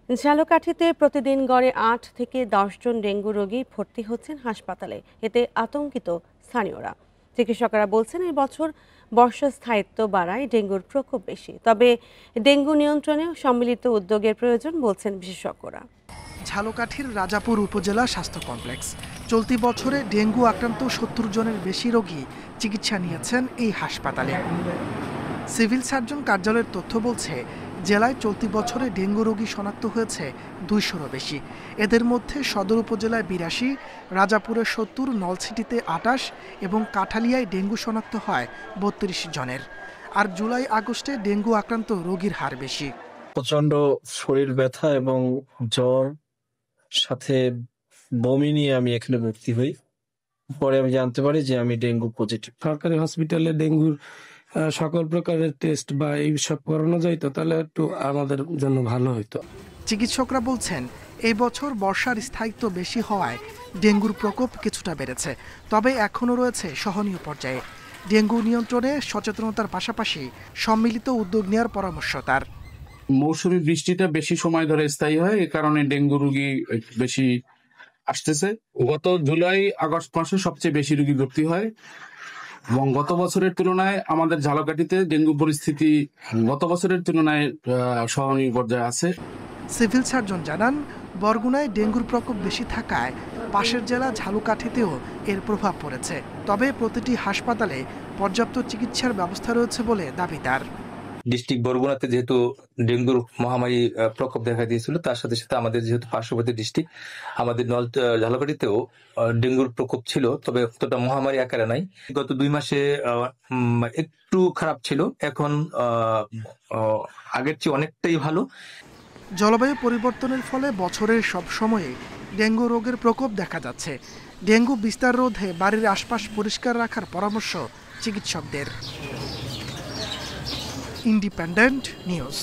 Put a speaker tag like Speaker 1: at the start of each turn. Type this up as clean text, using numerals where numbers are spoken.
Speaker 1: ঝালকাঠিতে প্রতিদিন গড়ে ৮ থেকে ১০ জন ডেঙ্গু রোগী ভর্তি হচ্ছেন হাসপাতালে। এতে আতঙ্কিত স্থানীয়রা। চিকিৎসকরা বলছেন এই বছর বর্ষার স্থায়িত্ব বাড়ায় ডেঙ্গুর প্রকোপ বেশি। তবে ডেঙ্গু নিয়ন্ত্রণেও সম্মিলিত উদ্যোগের প্রয়োজন বলছেন বিশেষজ্ঞরা।
Speaker 2: ঝালকাঠির রাজাপুর উপজেলা স্বাস্থ্য কমপ্লেক্স। চলতি বছরে ডেঙ্গু আক্রান্ত ৭০ জনের বেশি রোগী চিকিৎসা নিয়েছেন এই হাসপাতালে। সিভিল সার্জন কার্যালয়ের তথ্য বলছে, জেলায় চলতি বছরে ডেঙ্গু রোগী শনাক্ত হয়েছে ২০০-রও বেশি। এদের মধ্যে সদর উপজেলায় ৮২, রাজাপুরে ৭০, নলছিটিতে ২৮ এবং কাঠালিয়ায় ডেঙ্গু শনাক্ত হয় ৩২ জনের। আর জুলাই আগস্টে ডেঙ্গু আক্রান্ত রোগীর হার বেশি।
Speaker 3: প্রচন্ড শরীর ব্যথা এবং জ্বর সাথে বমি নিয়ে আমি এখানে ভর্তি হই। পরে আমি জানতে পারি যে আমি ডেঙ্গু পজিটিভ।
Speaker 4: সরকারি হসপিটালে ডেঙ্গুর সকল প্রকারের টেস্ট বা এই সব করানো যাইতো, তাহলে একটু আমাদের জন্য ভালো হইতো।
Speaker 2: চিকিৎসকরা বলছেন, এই বছর বর্ষার স্থায়িত্ব বেশি হওয়ায় ডেঙ্গুর প্রকোপ কিছুটা বেড়েছে, তবে এখনও রয়েছে সহনীয় পর্যায়ে। ডেঙ্গু নিয়ন্ত্রণে সচেতনতার পাশাপাশি সম্মিলিত উদ্যোগ নেওয়ার পরামর্শ তার।
Speaker 5: মৌসুমী বৃষ্টিটা বেশি সময় ধরে স্থায়ী হয়, এ কারণে ডেঙ্গু রোগী বেশি আসতেছে। গত জুলাই আগস্ট মাসে সবচেয়ে বেশি রোগী ভর্তি হয় এবং গত বছরের তুলনায় আমাদের ঝালকাঠিতে ডেঙ্গু পরিস্থিতি গত বছরের তুলনায় সহনীয় পর্যায়ে আছে।
Speaker 2: সিভিল সার্জন জানান, বরগুনায় ডেঙ্গুর প্রকোপ বেশি থাকায় পাশের জেলা ঝালকাঠিতেও এর প্রভাব পড়েছে। তবে প্রতিটি হাসপাতালে পর্যাপ্ত চিকিৎসার ব্যবস্থা রয়েছে বলে দাবি তার।
Speaker 6: ডিস্ট্রিক্ট বরগুনাতে যেহেতু ডেঙ্গুর মহামারী প্রকোপ দেখা দিয়েছিল, তার সাথে সাথে আমাদের যেহেতু পার্শ্ববর্তী ডিস্ট্রিক্ট, আমাদের ঝালকাঠিতেও ডেঙ্গুর প্রকোপ ছিল, তবে অতটা মহামারী আকারে নাই। গত ২ মাসে একটু খারাপ ছিল, এখন আগের চেয়ে অনেকটাই ভালো।
Speaker 2: জলবায়ু পরিবর্তনের ফলে বছরের সব সময়ে ডেঙ্গু রোগের প্রকোপ দেখা যাচ্ছে। ডেঙ্গু বিস্তার রোধে বাড়ির আশপাশ পরিষ্কার রাখার পরামর্শ চিকিৎসকদের। Independent news.